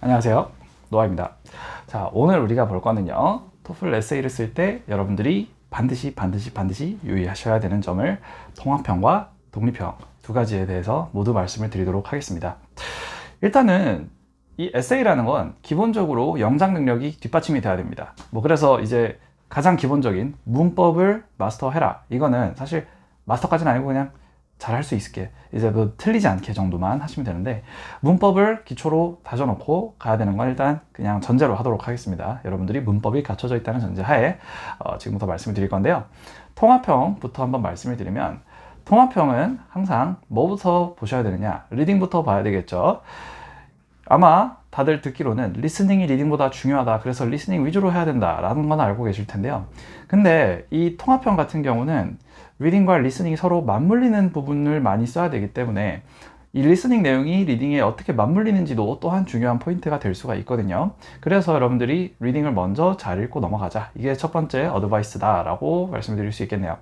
안녕하세요, 노아입니다. 자, 오늘 우리가 볼 거는요, 토플 에세이를 쓸 때 여러분들이 반드시 유의하셔야 되는 점을 통합형과 독립형 두 가지에 대해서 모두 말씀을 드리도록 하겠습니다. 일단은 이 에세이라는 건 기본적으로 영작 능력이 뒷받침이 돼야 됩니다. 그래서 이제 가장 기본적인 문법을 마스터해라, 이거는 사실 마스터까지는 아니고 그냥 잘할 수 있게, 이제 틀리지 않게 정도만 하시면 되는데, 문법을 기초로 다져놓고 가야 되는 건 일단 그냥 전제로 하도록 하겠습니다. 여러분들이 문법이 갖춰져 있다는 전제 하에 지금부터 말씀을 드릴 건데요. 통합형부터 한번 말씀을 드리면, 통합형은 항상 뭐부터 보셔야 되느냐, 리딩부터 봐야 되겠죠. 아마 다들 듣기로는 리스닝이 리딩보다 중요하다, 그래서 리스닝 위주로 해야 된다 라는 건 알고 계실 텐데요. 근데 이 통합형 같은 경우는 리딩과 리스닝이 서로 맞물리는 부분을 많이 써야 되기 때문에 이 리스닝 내용이 리딩에 어떻게 맞물리는지도 또한 중요한 포인트가 될 수가 있거든요. 그래서 여러분들이 리딩을 먼저 잘 읽고 넘어가자, 이게 첫 번째 어드바이스다 라고 말씀을 드릴 수 있겠네요.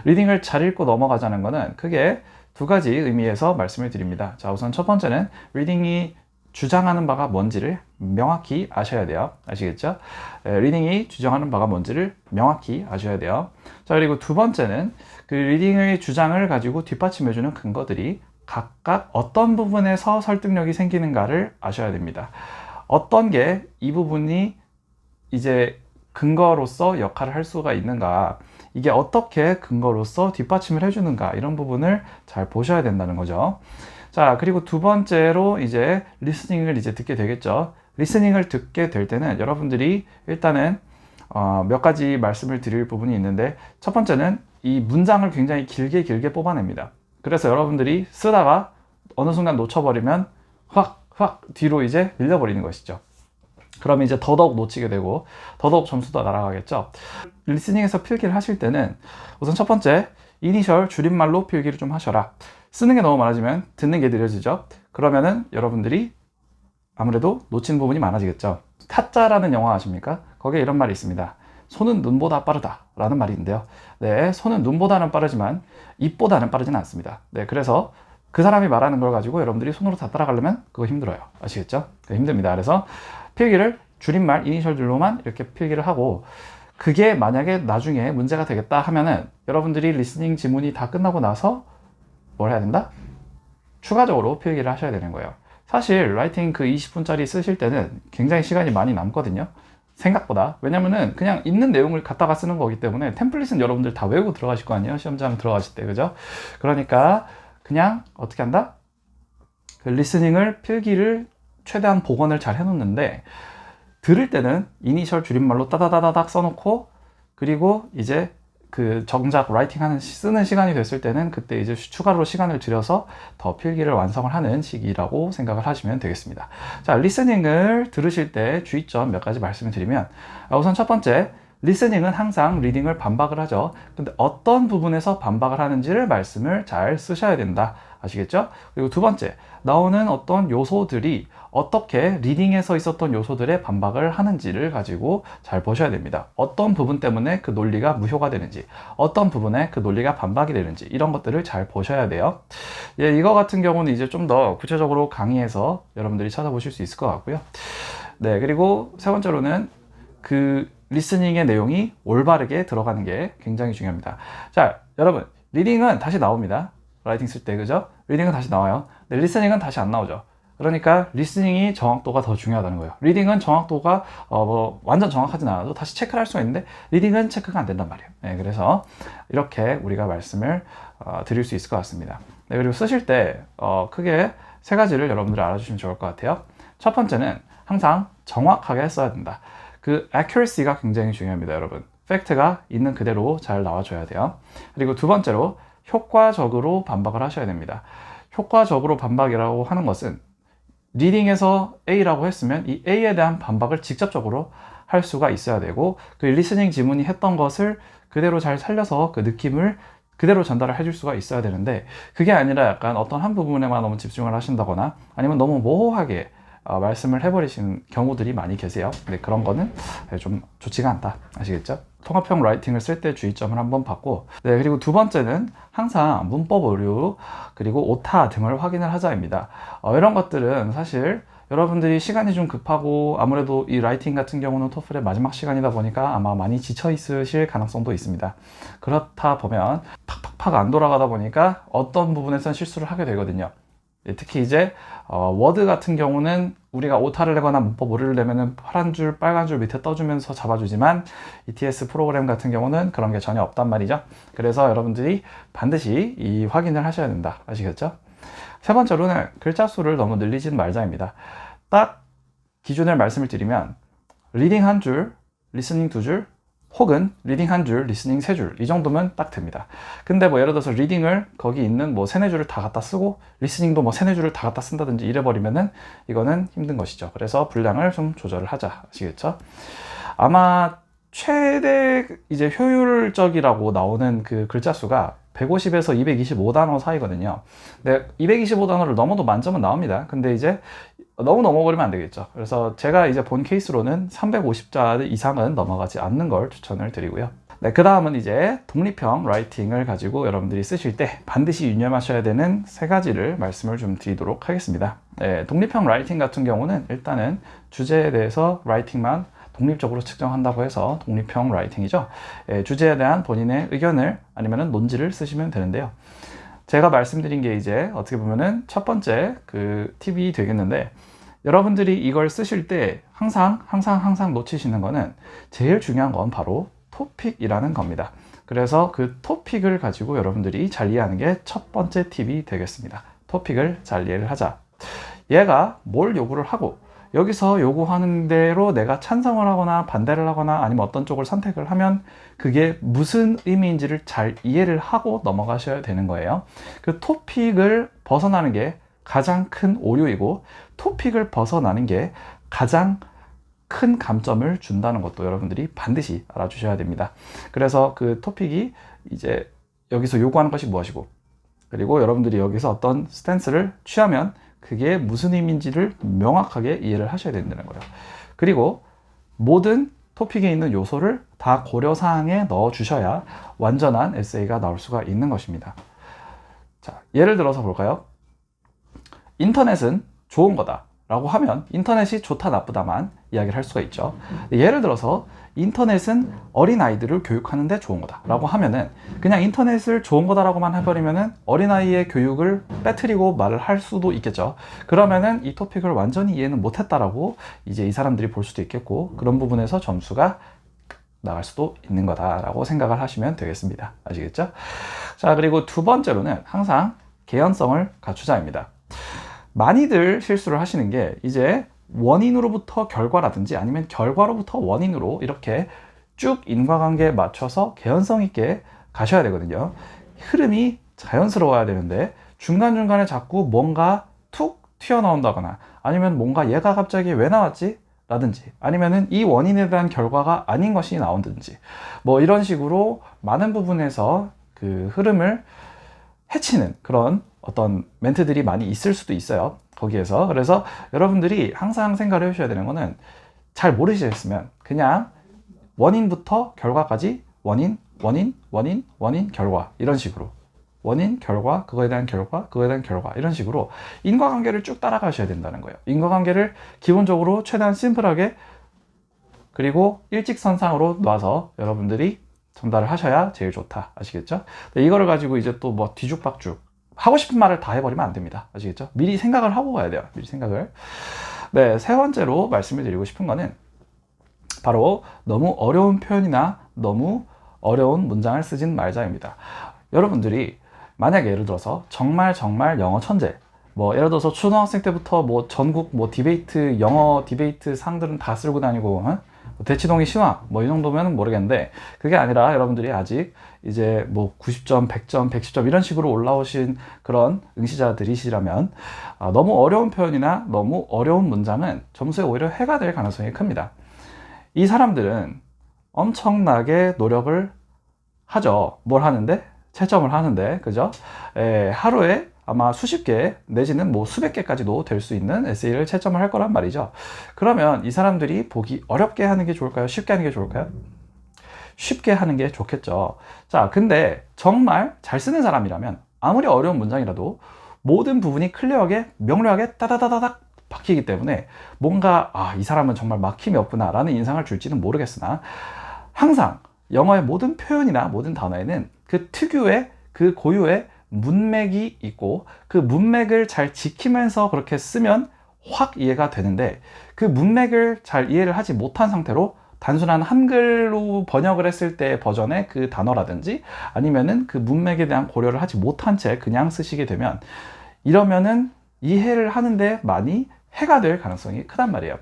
리딩을 잘 읽고 넘어가자는 거는 크게 두 가지 의미에서 말씀을 드립니다. 자, 우선 첫 번째는 리딩이 주장하는 바가 뭔지를 명확히 아셔야 돼요. 아시겠죠? 리딩이 주장하는 바가 뭔지를 명확히 아셔야 돼요. 자, 그리고 두 번째는 그 리딩의 주장을 가지고 뒷받침해주는 근거들이 각각 어떤 부분에서 설득력이 생기는가를 아셔야 됩니다. 어떤 게 이 부분이 이제 근거로서 역할을 할 수가 있는가, 이게 어떻게 근거로서 뒷받침을 해주는가, 이런 부분을 잘 보셔야 된다는 거죠. 자, 그리고 두 번째로 이제 리스닝을 이제 듣게 되겠죠. 리스닝을 듣게 될 때는 여러분들이 일단은 몇 가지 말씀을 드릴 부분이 있는데, 첫 번째는 이 문장을 굉장히 길게 뽑아냅니다. 그래서 여러분들이 쓰다가 어느 순간 놓쳐버리면 확 뒤로 이제 밀려버리는 것이죠. 그러면 이제 더더욱 놓치게 되고 더더욱 점수도 날아가겠죠. 리스닝에서 필기를 하실 때는 우선 첫 번째, 이니셜 줄임말로 필기를 좀 하셔라. 쓰는 게 너무 많아지면 듣는 게 느려지죠. 그러면은 여러분들이 아무래도 놓친 부분이 많아지겠죠. 타짜라는 영화 아십니까? 거기에 이런 말이 있습니다. 손은 눈보다 빠르다 라는 말이 있는데요. 네, 손은 눈보다는 빠르지만 입보다는 빠르지는 않습니다. 네, 그래서 그 사람이 말하는 걸 가지고 여러분들이 손으로 다 따라가려면 그거 힘들어요. 아시겠죠? 네, 힘듭니다. 그래서 필기를 줄임말, 이니셜들로만 이렇게 필기를 하고, 그게 만약에 나중에 문제가 되겠다 하면은 여러분들이 리스닝 지문이 다 끝나고 나서 뭘 해야 된다? 추가적으로 필기를 하셔야 되는 거예요. 사실 라이팅 그 20분짜리 쓰실 때는 굉장히 시간이 많이 남거든요. 생각보다. 왜냐면은 그냥 있는 내용을 갖다가 쓰는 거기 때문에 템플릿은 여러분들 다 외우고 들어가실 거 아니에요, 시험장 들어가실 때. 그죠? 그러니까 그냥 어떻게 한다? 그 리스닝을, 필기를 최대한 복원을 잘 해놓는데, 들을 때는 이니셜 줄임말로 따다다다닥 써놓고, 그리고 이제 그 정작 라이팅 쓰는 시간이 됐을 때는 그때 이제 추가로 시간을 들여서 더 필기를 완성을 하는 시기라고 생각을 하시면 되겠습니다. 자, 리스닝을 들으실 때 주의점 몇 가지 말씀을 드리면, 우선 첫 번째, 리스닝은 항상 리딩을 반박을 하죠. 근데 어떤 부분에서 반박을 하는지를 말씀을 잘 쓰셔야 된다. 아시겠죠? 그리고 두 번째, 나오는 어떤 요소들이 어떻게 리딩에서 있었던 요소들에 반박을 하는지를 가지고 잘 보셔야 됩니다. 어떤 부분 때문에 그 논리가 무효가 되는지, 어떤 부분에 그 논리가 반박이 되는지, 이런 것들을 잘 보셔야 돼요. 예, 이거 같은 경우는 이제 좀 더 구체적으로 강의에서 여러분들이 찾아보실 수 있을 것 같고요. 네, 그리고 세 번째로는 그 리스닝의 내용이 올바르게 들어가는 게 굉장히 중요합니다. 자, 여러분, 리딩은 다시 나옵니다. 라이팅 쓸 때, 그죠? 리딩은 다시 나와요. 근데 리스닝은 다시 안 나오죠. 그러니까 리스닝이 정확도가 더 중요하다는 거예요. 리딩은 정확도가 완전 정확하진 않아도 다시 체크를 할 수가 있는데, 리딩은 체크가 안 된단 말이에요. 네, 그래서 이렇게 우리가 말씀을 드릴 수 있을 것 같습니다. 네, 그리고 쓰실 때 크게 세 가지를 여러분들이 알아주시면 좋을 것 같아요. 첫 번째는 항상 정확하게 써야 된다. 그 accuracy가 굉장히 중요합니다, 여러분. 팩트가 있는 그대로 잘 나와줘야 돼요. 그리고 두 번째로 효과적으로 반박을 하셔야 됩니다. 효과적으로 반박이라고 하는 것은 리딩에서 A라고 했으면 이 A에 대한 반박을 직접적으로 할 수가 있어야 되고, 그 리스닝 지문이 했던 것을 그대로 잘 살려서 그 느낌을 그대로 전달을 해줄 수가 있어야 되는데, 그게 아니라 약간 어떤 한 부분에만 너무 집중을 하신다거나 아니면 너무 모호하게 말씀을 해버리시는 경우들이 많이 계세요. 근데 그런 거는 좀 좋지가 않다. 아시겠죠? 통합형 라이팅을 쓸 때 주의점을 한번 받고, 네, 그리고 두 번째는 항상 문법 오류, 그리고 오타 등을 확인을 하자입니다. 이런 것들은 사실 여러분들이 시간이 좀 급하고 아무래도 이 라이팅 같은 경우는 토플의 마지막 시간이다 보니까 아마 많이 지쳐 있으실 가능성도 있습니다. 그렇다 보면 팍팍팍 안 돌아가다 보니까 어떤 부분에선 실수를 하게 되거든요. 특히 이제 워드 같은 경우는 우리가 오타를 내거나 문법 오류를 내면은 파란 줄 빨간 줄 밑에 떠주면서 잡아주지만 ETS 프로그램 같은 경우는 그런 게 전혀 없단 말이죠. 그래서 여러분들이 반드시 이 확인을 하셔야 된다. 아시겠죠? 세 번째로는 글자 수를 너무 늘리진 말자입니다. 딱 기준을 말씀을 드리면 리딩 한 줄, 리스닝 두 줄, 혹은 리딩 한 줄, 리스닝 세 줄, 이 정도면 딱 됩니다. 근데 뭐 예를 들어서 리딩을 거기 있는 뭐 세네 줄을 다 갖다 쓰고 리스닝도 뭐 세네 줄을 다 갖다 쓴다든지 이래버리면은 이거는 힘든 것이죠. 그래서 분량을 좀 조절을 하자. 아시겠죠? 아마 최대 이제 효율적이라고 나오는 그 글자 수가 150에서 225단어 사이거든요. 근데 225단어를 넘어도 만점은 나옵니다. 근데 이제 너무 넘어버리면 안 되겠죠. 그래서 제가 이제 본 케이스로는 350자 이상은 넘어가지 않는 걸 추천을 드리고요. 네, 그 다음은 이제 독립형 라이팅을 가지고 여러분들이 쓰실 때 반드시 유념하셔야 되는 세 가지를 말씀을 좀 드리도록 하겠습니다. 네, 독립형 라이팅 같은 경우는 일단은 주제에 대해서 라이팅만 독립적으로 측정한다고 해서 독립형 라이팅이죠. 주제에 대한 본인의 의견을 아니면 논지를 쓰시면 되는데요. 제가 말씀드린 게 이제 어떻게 보면은 첫 번째 그 팁이 되겠는데, 여러분들이 이걸 쓰실 때 항상 놓치시는 거는 제일 중요한 건 바로 토픽이라는 겁니다. 그래서 그 토픽을 가지고 여러분들이 잘 이해하는 게 첫 번째 팁이 되겠습니다. 토픽을 잘 이해를 하자. 얘가 뭘 요구를 하고 여기서 요구하는 대로 내가 찬성을 하거나 반대를 하거나 아니면 어떤 쪽을 선택을 하면 그게 무슨 의미인지를 잘 이해를 하고 넘어가셔야 되는 거예요. 그 토픽을 벗어나는 게 가장 큰 오류이고, 토픽을 벗어나는 게 가장 큰 감점을 준다는 것도 여러분들이 반드시 알아주셔야 됩니다. 그래서 그 토픽이 이제 여기서 요구하는 것이 무엇이고, 그리고 여러분들이 여기서 어떤 스탠스를 취하면 그게 무슨 의미인지를 명확하게 이해를 하셔야 된다는 거예요. 그리고 모든 토픽에 있는 요소를 다 고려사항에 넣어 주셔야 완전한 에세이가 나올 수가 있는 것입니다. 자, 예를 들어서 볼까요? 인터넷은 좋은 거다 라고 하면 인터넷이 좋다 나쁘다만 이야기를 할 수가 있죠. 예를 들어서 인터넷은 어린아이들을 교육하는데 좋은 거다 라고 하면은 그냥 인터넷을 좋은 거다라고만 해버리면은 어린아이의 교육을 빼트리고 말을 할 수도 있겠죠. 그러면은 이 토픽을 완전히 이해는 못했다라고 이제 이 사람들이 볼 수도 있겠고, 그런 부분에서 점수가 나갈 수도 있는 거다라고 생각을 하시면 되겠습니다. 아시겠죠? 자, 그리고 두 번째로는 항상 개연성을 갖추자입니다. 많이들 실수를 하시는 게 이제 원인으로부터 결과라든지 아니면 결과로부터 원인으로 이렇게 쭉 인과관계에 맞춰서 개연성 있게 가셔야 되거든요. 흐름이 자연스러워야 되는데 중간중간에 자꾸 뭔가 툭 튀어나온다거나 아니면 뭔가 얘가 갑자기 왜 나왔지? 라든지 아니면은 이 원인에 대한 결과가 아닌 것이 나온든지 뭐 이런 식으로 많은 부분에서 그 흐름을 해치는 그런 어떤 멘트들이 많이 있을 수도 있어요. 거기에서. 그래서 여러분들이 항상 생각을 해주셔야 되는 거는, 잘 모르시겠으면 그냥 원인부터 결과까지 원인, 결과 이런 식으로 원인, 결과, 그거에 대한 결과, 그거에 대한 결과 이런 식으로 인과관계를 쭉 따라가셔야 된다는 거예요. 인과관계를 기본적으로 최대한 심플하게 그리고 일직선상으로 놔서 여러분들이 전달을 하셔야 제일 좋다. 아시겠죠? 이거를 가지고 이제 또 뭐 뒤죽박죽 하고 싶은 말을 다 해버리면 안 됩니다. 아시겠죠? 미리 생각을 하고 가야 돼요. 미리 생각을. 네, 세 번째로 말씀을 드리고 싶은 거는 바로 너무 어려운 표현이나 너무 어려운 문장을 쓰진 말자입니다. 여러분들이 만약에 예를 들어서 정말 영어 천재, 뭐 예를 들어서 초등학생 때부터 뭐 전국 뭐 디베이트, 영어 디베이트 상들은 다 쓸고 다니고 대치동의 신화 뭐 이 정도면 모르겠는데, 그게 아니라 여러분들이 아직 이제 뭐 90점, 100점, 110점 이런 식으로 올라오신 그런 응시자들이시라면 너무 어려운 표현이나 너무 어려운 문장은 점수에 오히려 해가 될 가능성이 큽니다. 이 사람들은 엄청나게 노력을 하죠. 뭘 하는데? 채점을 하는데, 그죠? 하루에 아마 수십 개 내지는 뭐 수백 개까지도 될 수 있는 에세이를 채점을 할 거란 말이죠. 그러면 이 사람들이 보기 어렵게 하는 게 좋을까요? 쉽게 하는 게 좋을까요? 쉽게 하는 게 좋겠죠. 자, 근데 정말 잘 쓰는 사람이라면 아무리 어려운 문장이라도 모든 부분이 클리어하게 명료하게 따다다다닥 박히기 때문에 뭔가 이 사람은 정말 막힘이 없구나 라는 인상을 줄지는 모르겠으나, 항상 영어의 모든 표현이나 모든 단어에는 그 특유의 그 고유의 문맥이 있고, 그 문맥을 잘 지키면서 그렇게 쓰면 확 이해가 되는데, 그 문맥을 잘 이해를 하지 못한 상태로 단순한 한글로 번역을 했을 때 버전의 그 단어라든지 아니면은 그 문맥에 대한 고려를 하지 못한 채 그냥 쓰시게 되면, 이러면은 이해를 하는데 많이 해가 될 가능성이 크단 말이에요.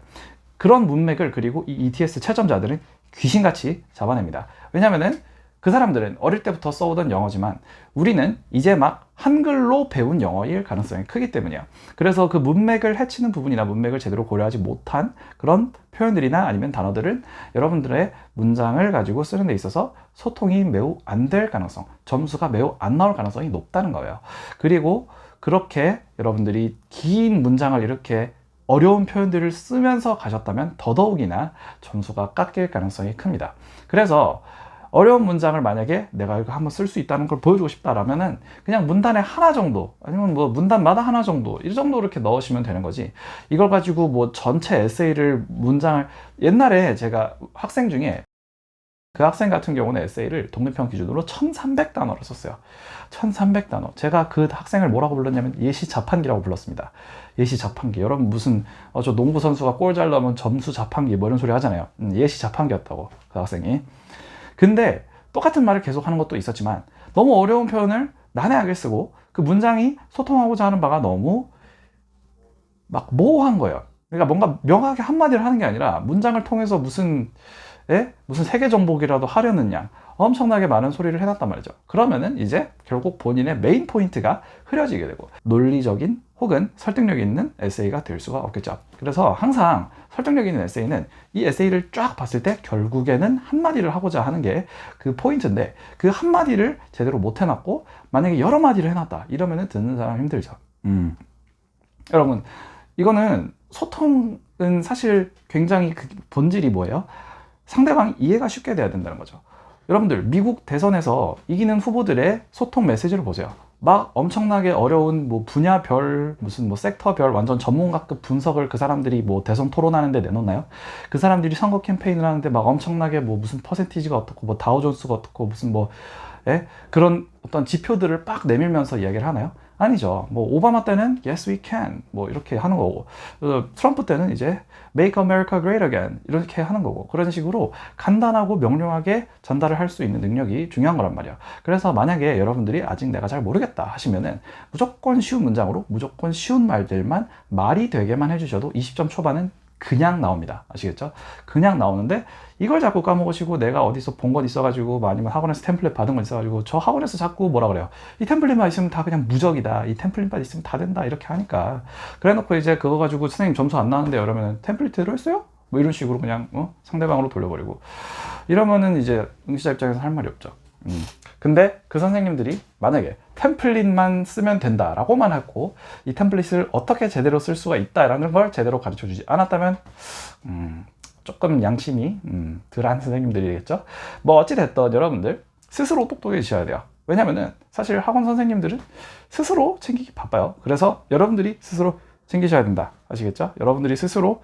그런 문맥을, 그리고 이 ETS 채점자들은 귀신같이 잡아냅니다. 왜냐면은 그 사람들은 어릴 때부터 써오던 영어지만 우리는 이제 막 한글로 배운 영어일 가능성이 크기 때문이에요. 그래서 그 문맥을 해치는 부분이나 문맥을 제대로 고려하지 못한 그런 표현들이나 아니면 단어들은 여러분들의 문장을 가지고 쓰는 데 있어서 소통이 매우 안 될 가능성, 점수가 매우 안 나올 가능성이 높다는 거예요. 그리고 그렇게 여러분들이 긴 문장을 이렇게 어려운 표현들을 쓰면서 가셨다면 더더욱이나 점수가 깎일 가능성이 큽니다. 그래서 어려운 문장을 만약에 내가 이거 한번 쓸 수 있다는 걸 보여주고 싶다라면은 그냥 문단에 하나 정도, 아니면 뭐 문단마다 하나 정도, 이 정도 이렇게 넣으시면 되는 거지, 이걸 가지고 뭐 전체 에세이를, 문장을, 옛날에 제가 학생 중에 그 학생 같은 경우는 에세이를 독립형 기준으로 1300단어를 썼어요. 1300단어. 제가 그 학생을 뭐라고 불렀냐면 예시 자판기라고 불렀습니다. 예시 자판기. 여러분 무슨 저 농구 선수가 골 잘 넣으면 점수 자판기 뭐 이런 소리 하잖아요. 예시 자판기였다고, 그 학생이. 근데 똑같은 말을 계속 하는 것도 있었지만 너무 어려운 표현을 난해하게 쓰고 그 문장이 소통하고자 하는 바가 너무 막 모호한 거예요. 그러니까 뭔가 명확하게 한마디를 하는 게 아니라 문장을 통해서 무슨 세계 정복이라도 하려는 양 엄청나게 많은 소리를 해놨단 말이죠. 그러면은 이제 결국 본인의 메인 포인트가 흐려지게 되고 논리적인 혹은 설득력 있는 에세이가 될 수가 없겠죠. 그래서 항상 설득력 있는 에세이는 이 에세이를 쫙 봤을 때 결국에는 한마디를 하고자 하는 게 그 포인트인데, 그 한마디를 제대로 못 해놨고 만약에 여러 마디를 해놨다 이러면은 듣는 사람 힘들죠. 여러분, 이거는 소통은 사실 굉장히 그 본질이 뭐예요? 상대방이 이해가 쉽게 돼야 된다는 거죠. 여러분들 미국 대선에서 이기는 후보들의 소통 메시지를 보세요. 막 엄청나게 어려운 뭐 분야별, 무슨 뭐 섹터별 완전 전문가급 분석을 그 사람들이 뭐 대선 토론하는데 내놓나요? 그 사람들이 선거 캠페인을 하는데 막 엄청나게 뭐 무슨 퍼센티지가 어떻고 뭐 다우존스가 어떻고 무슨 뭐 그런 어떤 지표들을 빡 내밀면서 이야기를 하나요? 아니죠. 뭐 오바마 때는 Yes we can 뭐 이렇게 하는 거고, 트럼프 때는 이제 Make America Great Again 이렇게 하는 거고, 그런 식으로 간단하고 명료하게 전달을 할 수 있는 능력이 중요한 거란 말이야. 그래서 만약에 여러분들이 아직 내가 잘 모르겠다 하시면은 무조건 쉬운 문장으로 무조건 쉬운 말들만 말이 되게만 해주셔도 20점 초반은 그냥 나옵니다. 아시겠죠? 그냥 나오는데 이걸 자꾸 까먹으시고 내가 어디서 본 건 있어가지고 뭐 아니면 학원에서 템플릿 받은 건 있어가지고 저 학원에서 자꾸 뭐라 그래요? 이 템플릿만 있으면 다 그냥 무적이다. 이 템플릿만 있으면 다 된다. 이렇게 하니까 그래 놓고 이제 그거 가지고 선생님 점수 안 나왔는데 이러면 템플릿대로 했어요? 뭐 이런 식으로 그냥 상대방으로 돌려버리고 이러면은 이제 응시자 입장에서 할 말이 없죠. 근데 그 선생님들이 만약에 템플릿만 쓰면 된다라고만 했고 이 템플릿을 어떻게 제대로 쓸 수가 있다라는 걸 제대로 가르쳐 주지 않았다면 조금 양심이 덜한 선생님들이겠죠. 뭐 어찌됐든 여러분들 스스로 똑똑해지셔야 돼요. 왜냐면은 사실 학원 선생님들은 스스로 챙기기 바빠요. 그래서 여러분들이 스스로 챙기셔야 된다. 아시겠죠? 여러분들이 스스로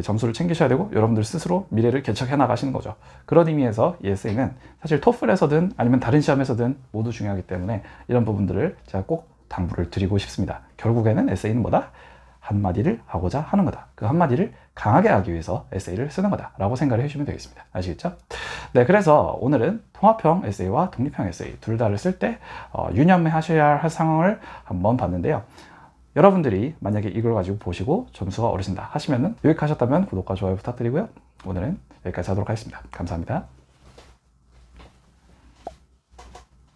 점수를 챙기셔야 되고 여러분들 스스로 미래를 개척해 나가시는 거죠. 그런 의미에서 이 에세이는 사실 토플에서든 아니면 다른 시험에서든 모두 중요하기 때문에 이런 부분들을 제가 꼭 당부를 드리고 싶습니다. 결국에는 에세이는 뭐다? 한마디를 하고자 하는 거다. 그 한마디를 강하게 하기 위해서 에세이를 쓰는 거다 라고 생각을 해주시면 되겠습니다. 아시겠죠? 네, 그래서 오늘은 통합형 에세이와 독립형 에세이 둘 다를 쓸 때 유념하셔야 할 상황을 한번 봤는데요. 여러분들이 만약에 이걸 가지고 보시고 점수가 어려진다 하시면은 유익하셨다면 구독과 좋아요 부탁드리고요. 오늘은 여기까지 하도록 하겠습니다. 감사합니다.